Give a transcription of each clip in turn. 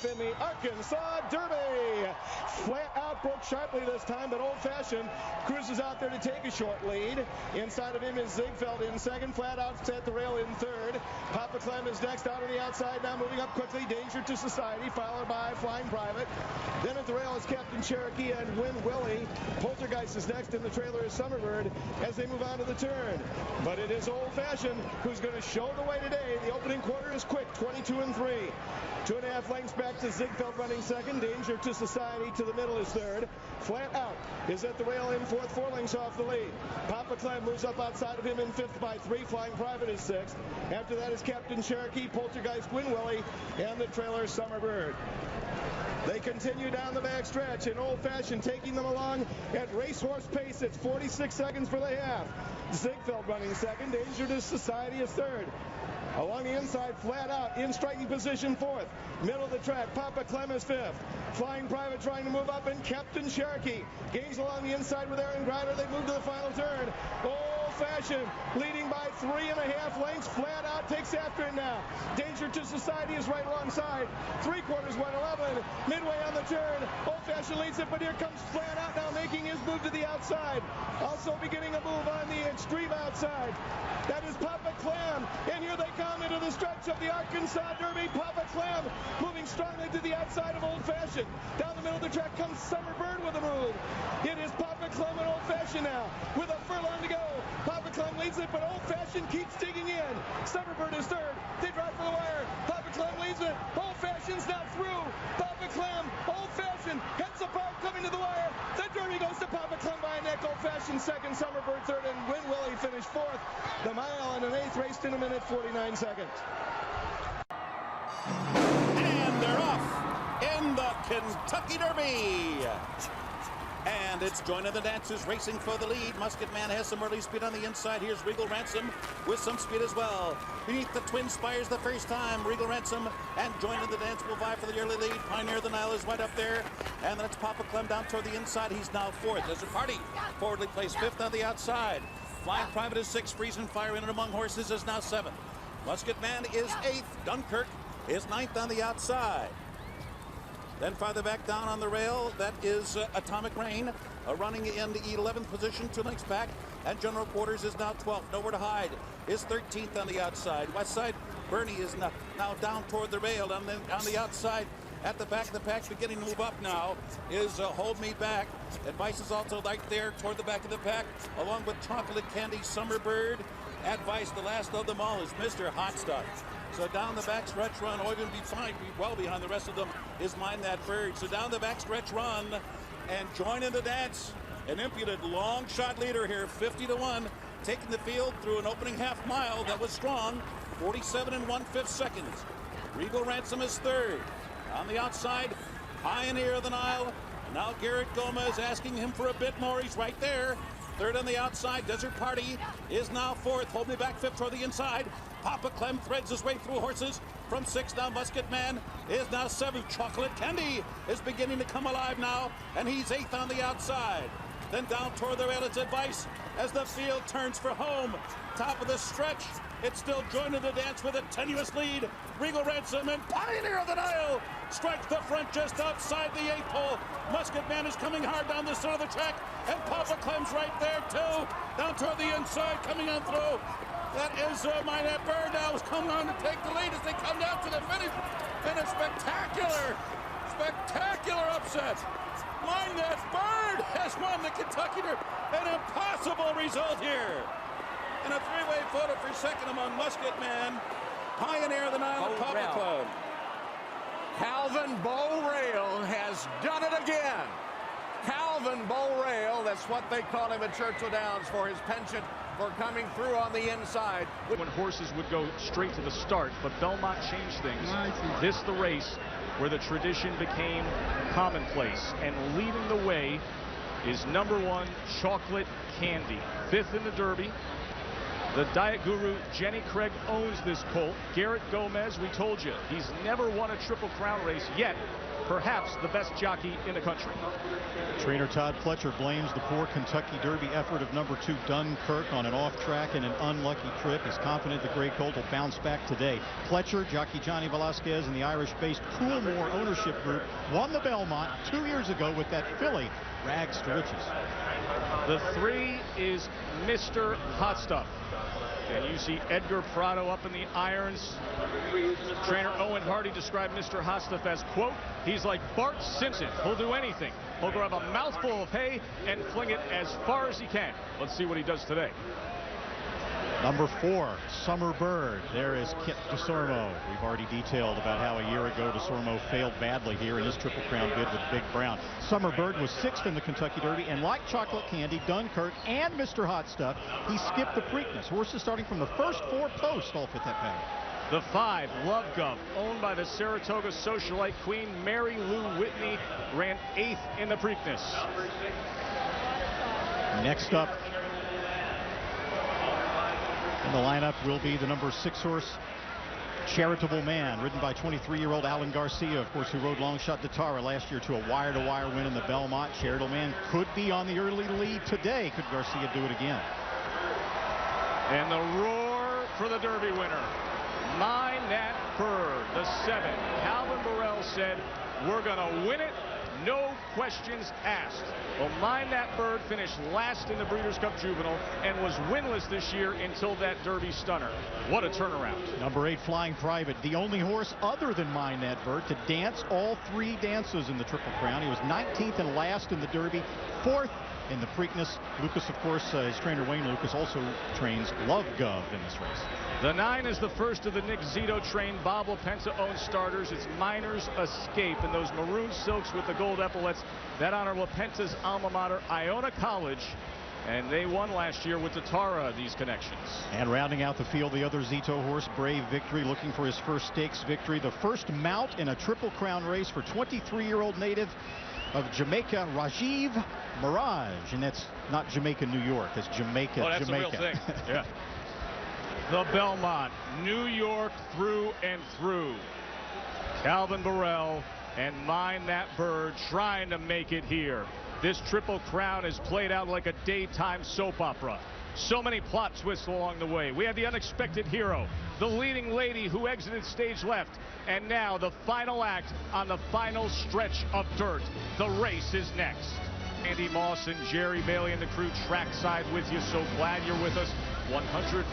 in the Arkansas Derby. Flat out, broke sharply this time, but Old Fashioned cruises out there to take a short lead. Inside of him is Ziegfeld in second. Flat out at the rail in third. Papa Clem is next out on the outside now, moving up quickly. Danger to Society, followed by Flying Private. Then at the rail is Captain Cherokee and Win Willie. Poltergeist is next, and the trailer is Summerbird as they move on to the turn. But it is Old Fashioned who's going to show the way today. The opening quarter is quick, 22-3. 2.5 lengths back to Ziegfeld running second. Danger to Society to the middle is third. Flat out is at the rail in fourth, 4 lengths off the lead. Papa Clem moves up outside of him in fifth by 3. Flying Private is sixth. After that is Captain Cherokee, Poltergeist, Win Willie, and the trailer Summerbird. They continue down the back stretch, and Old Fashioned taking them along at racehorse pace. It's 46 seconds for the half. Ziegfeld running second. Danger to Society is third. Along the inside, Flat Out in striking position fourth. Middle of the track, Papa Clem is fifth. Flying Private trying to move up, and Captain Cherokee gains along the inside with Aaron Grider. They move to the final turn. Old Fashioned leading by 3.5 lengths. Flat Out takes after it now. Danger to Society is right alongside. 3/4, 111. Midway on the turn. Old Fashioned leads it, but here comes Flat Out now making his move to the outside. Also beginning a move on the extreme outside. That is Papa Clem, and here they come into the stretch of the Arkansas Derby. Papa Clem moving strongly to the outside of Old Fashioned. Down the middle of the track comes Summerbird with a move. It is Papa Clem and Old Fashioned now with a furlong to go. Papa Clem leads it, but Old Fashioned keeps digging in. Summerbird is third. They drive for the wire. Papa Clem leads it. Old Fashioned's now through. Papa Clem, Old Fashioned heads apart coming to the wire. The Derby goes to Papa Clem by a neck. Old Fashioned second, Summerbird third, and Win Willie finished fourth. The mile and an eighth raced in 1:49 seconds. And they're off in the Kentucky Derby. And it's joining the dancers racing for the lead. Musket Man has some early speed on the inside. Here's Regal Ransom with some speed as well. Beneath the Twin Spires the first time. Regal Ransom and joining the dance will vie for the early lead. Pioneer the Nile is right up there. And that's Papa Clem down toward the inside. He's now fourth. Desert Party forwardly placed fifth on the outside. Flying Private is sixth. Freezing Fire in and among horses is now seventh. Musket Man is eighth. Dunkirk is ninth on the outside. Then farther back down on the rail, that is Atomic Rain, running in the 11th position, 2 lengths back, and General Quarters is now 12th. Nowhere to Hide is 13th on the outside. Westside Bernie is now down toward the rail. On the outside, at the back of the pack, beginning to move up now, is Hold Me Back. Advice is also right there toward the back of the pack, along with Chocolate Candy, Summerbird. Advice, the last of them all, is Mr. Hot Stuff. So down the back stretch run, or even be well behind the rest of them, is Mind That Bird. So down the back stretch run and joining the dance, an impudent long shot leader here, 50-1, taking the field through an opening half mile that was strong, 47 1/5 seconds. Regal Ransom is third. On the outside, Pioneer of the Nile. Now Garrett Gomez asking him for a bit more. He's right there. Third on the outside, Desert Party is now fourth. Hold Me Back fifth toward the inside. Papa Clem threads his way through horses. From sixth now, Musket Man is now seventh. Chocolate Candy is beginning to come alive now, and he's eighth on the outside. Then down toward the rail, it's Advice as the field turns for home. Top of the stretch, it's still joining the dance with a tenuous lead. Regal Ransom and Pioneer of the Nile strike the front just outside the 8th hole. Musket Man is coming hard down the center of the track, and Papa Clem's right there too. Down toward the inside, coming on through. That is Mind That Bird now is coming on to take the lead as they come down to the finish. And a spectacular upset. Mind That Bird has won the Kentucky Derby. An impossible result here. And a three-way photo for second among Musket Man, Pioneer of the Nile, and Papa Clem. Calvin Bow Rail has done it again. Calvin Bow Rail, that's what they call him at Churchill Downs for his penchant for coming through on the inside. When horses would go straight to the start, but Belmont changed things. This the race where the tradition became commonplace, and leading the way is #1 Chocolate Candy, 5th in the Derby. The Diet Guru, Jenny Craig, owns this colt. Garrett Gomez, we told you, he's never won a Triple Crown race yet. Perhaps the best jockey in the country. Trainer Todd Pletcher blames the poor Kentucky Derby effort of number 2 Dunkirk on an off-track and an unlucky trip. He's confident the Grey Colt will bounce back today. Pletcher, jockey Johnny Velasquez, and the Irish-based Coolmore ownership group won the Belmont 2 years ago with that filly, Rags to Riches. The 3 is Mr. Hot Stuff. And you see Edgar Prado up in the irons. Trainer Owen Hardy described Mr. Hot Stuff as, quote, he's like Bart Simpson. He'll do anything. He'll grab a mouthful of hay and fling it as far as he can. Let's see what he does today. Number 4, Summer Bird. There is Kit DeSormo. We've already detailed about how a year ago DeSormo failed badly here in his Triple Crown bid with Big Brown. Summer Bird was 6th in the Kentucky Derby, and like Chocolate Candy, Dunkirk, and Mr. Hot Stuff, he skipped the Preakness. Horses starting from the first 4 posts all fit that pattern. The 5, Love Gov, owned by the Saratoga socialite queen Mary Lou Whitney, ran 8th in the Preakness. Next up in the lineup will be the number 6 horse, Charitable Man, ridden by 23-year-old Alan Garcia, of course, who rode Longshot Datara last year to a wire-to-wire win in the Belmont. Charitable Man could be on the early lead today. Could Garcia do it again? And the roar for the Derby winner. Mine That Bird, the 7. Calvin Burrell said, we're going to win it. No questions asked. Well, Mine That Bird finished last in the Breeders' Cup Juvenile and was winless this year until that Derby stunner. What a turnaround. Number 8, Flying Private, the only horse other than Mine That Bird to dance all 3 dances in the Triple Crown. He was 19th and last in the Derby, 4th in the Preakness. Lucas, of course, his trainer Wayne Lucas also trains Love Gov in this race. The 9 is the first of the Nick Zito-trained Bob LaPenta-owned starters. It's Miner's Escape in those maroon silks with the gold epaulets that honor LaPenta's alma mater, Iona College. And they won last year with the Tara, these connections. And rounding out the field, the other Zito horse, Brave Victory, looking for his first stakes victory. The first mount in a Triple Crown race for 23-year-old native of Jamaica, Rajiv Mirage. And that's not Jamaica, New York. It's Jamaica, oh, that's Jamaica. The real thing. Yeah. The Belmont, New York through and through. Calvin Burrell and Mine That Bird trying to make it here. This Triple Crown is played out like a daytime soap opera. So many plot twists along the way. We had the unexpected hero, the leading lady who exited stage left, and now the final act on the final stretch of dirt. The race is next. Andy Moss and Jerry Bailey and the crew trackside with you. So glad you're with us. 100.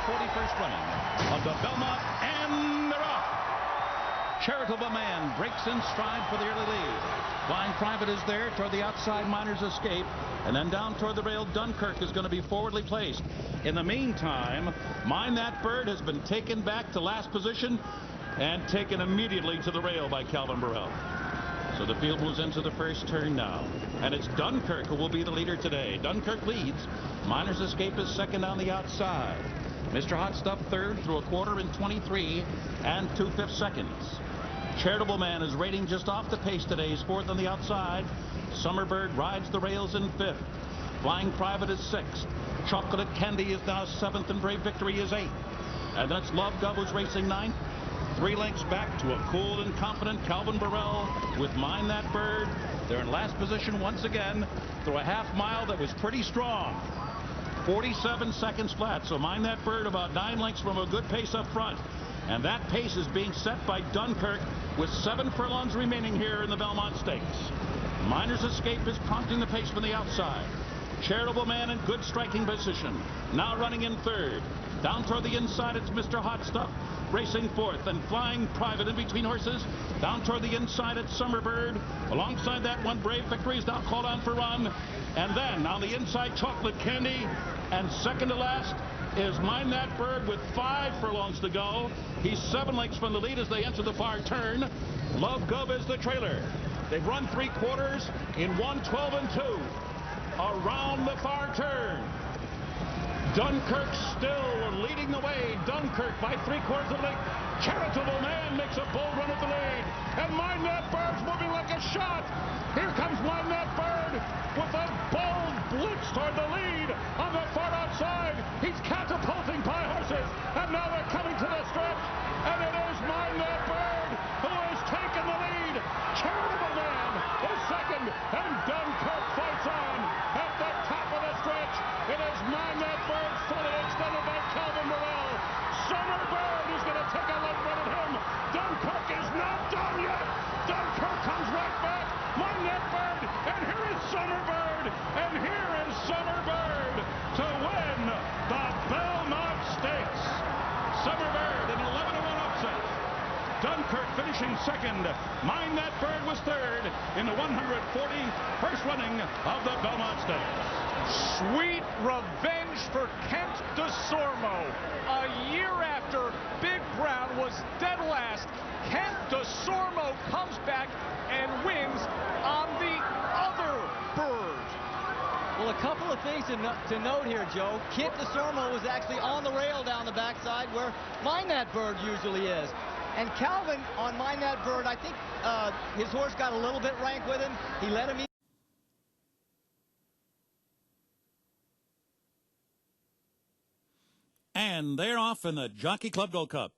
41st running of the Belmont, and they're off. Charitable Man breaks in stride for the early lead. Flying Private is there toward the outside. Miner's Escape, and then down toward the rail, Dunkirk is going to be forwardly placed. In the meantime, Mine That Bird has been taken back to last position and taken immediately to the rail by Calvin Burrell. So the field moves into the first turn now, and it's Dunkirk who will be the leader today. Dunkirk leads. Miner's Escape is second on the outside. Mr. Hot Stuff third through a quarter in 23 and 2/5 seconds. Charitable Man is rating just off the pace today. He's fourth on the outside. Summerbird rides the rails in 5th. Flying Private is 6th. Chocolate Candy is now 7th, and Brave Victory is 8th. And that's Love Gov who's racing 9th. 3 lengths back to a cool and confident Calvin Burrell with Mine That Bird. They're in last position once again through a half mile that was pretty strong. 47 seconds flat, so Mine That Bird about 9 lengths from a good pace up front. And that pace is being set by Dunkirk with 7 furlongs remaining here in the Belmont Stakes. Miner's Escape is prompting the pace from the outside. Charitable Man in good striking position. Now running in 3rd. Down toward the inside, it's Mr. Hot Stuff racing 4th, and Flying Private in between horses. Down toward the inside, it's Summerbird. Alongside that one, Brave Victory is now called on for run. And then on the inside, Chocolate Candy. And second to last is Mine That Bird with 5 furlongs to go. He's 7 lengths from the lead as they enter the far turn. Love Gov is the trailer. They've run 3 quarters in 1:12 and 2. Around the far turn. Dunkirk still leading the way. Dunkirk by 3/4 of the length. Charitable Man makes a bold run at the lead. And Mind That Bird's moving like a shot. Here comes Mind That Bird with a bold blitz toward the lead on the far outside. He's catapulting by horses. And now they're coming to the stretch. And it is Mind That Bird who has taken the lead. Charitable Man is second. And Dunkirk fights on at the top of the stretch. It is Mind That Bird fully extended by Calvin Morrell. Summer Bird is going to take a late run at him. Dunkirk is not done yet. Dunkirk comes right back. Mind That Bird. And here is Summer Bird. And here is Summer Bird to win the Belmont Stakes. Summer Bird an 11-1 upset. Dunkirk finishing second. Mind That Bird was third in the 141st running of the Belmont Stakes. Sweet revenge for Kent DeSormo. A year after Big Brown was dead last, Kent DeSormo comes back and wins on the other bird. Well, a couple of things to note here, Joe. Kent DeSormo was actually on the rail down the backside where Mind That Bird usually is. And Calvin on Mind That Bird, I think his horse got a little bit rank with him. He let him eat. And they're off in the Jockey Club Gold Cup.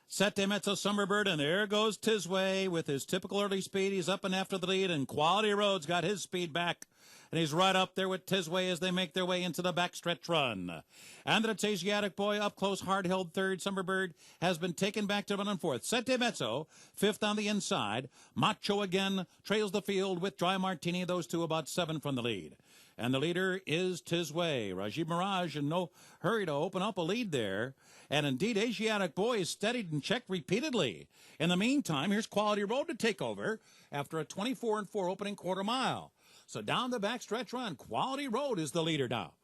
Sette Mezzo, Summer Bird, and there goes Tisway with his typical early speed. He's up and after the lead, and Quality Road's got his speed back. And he's right up there with Tisway as they make their way into the backstretch run. And it's Asiatic Boy up close, hard-held third. Summer Bird has been taken back to run on fourth. Sette Mezzo, fifth on the inside. Macho again trails the field with Dry Martini, those two about 7 from the lead. And the leader is Tisway. Rajib Mirage in no hurry to open up a lead there. And indeed, Asiatic Boy is steadied and checked repeatedly. In the meantime, here's Quality Road to take over after a 24-4 opening quarter mile. So down the backstretch run, Quality Road is the leader now.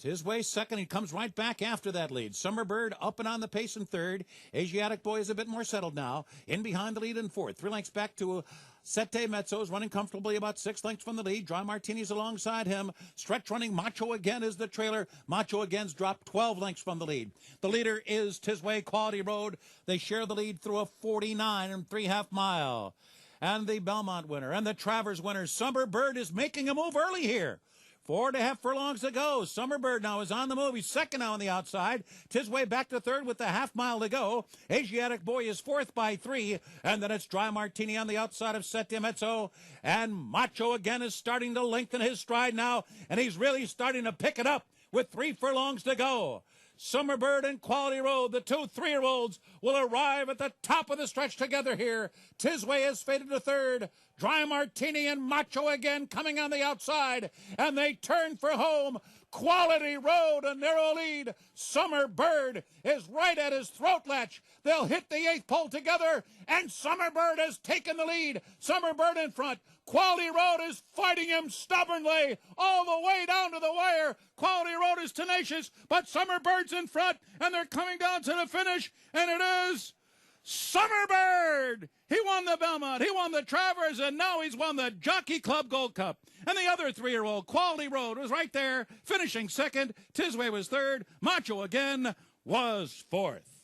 Tisway second. He comes right back after that lead. Summer Bird up and on the pace in third. Asiatic Boy is a bit more settled now. In behind the lead in fourth. 3 lengths back to Sette Mezzo is running comfortably about 6 lengths from the lead. Dry Martini's alongside him. Stretch running. Macho again is the trailer. Macho again's dropped 12 lengths from the lead. The leader is Tisway, Quality Road. They share the lead through a 49 3/2 mile. And the Belmont winner and the Travers winner, Summer Bird, is making a move early here. 4.5 furlongs to go. Summer Bird now is on the move. He's second now on the outside. Tisway back to third with the half mile to go. Asiatic Boy is fourth by 3. And then it's Dry Martini on the outside of Sette Mezzo. And Macho again is starting to lengthen his stride now. And he's really starting to pick it up with 3 furlongs to go. Summer Bird and Quality Road, the 2 3-year-olds, will arrive at the top of the stretch together here. Tisway has faded to third. Dry Martini and Macho again coming on the outside. And they turn for home. Quality Road, a narrow lead. Summer Bird is right at his throat latch. They'll hit the 8th pole together. And Summer Bird has taken the lead. Summer Bird in front. Quality Road is fighting him stubbornly all the way down to the wire. Quality Road is tenacious, but Summer Bird's in front, and they're coming down to the finish, and it is Summer Bird. He won the Belmont, he won the Travers, and now he's won the Jockey Club Gold Cup. And the other 3-year-old, Quality Road, was right there, finishing second. Tisway was third. Macho again was fourth.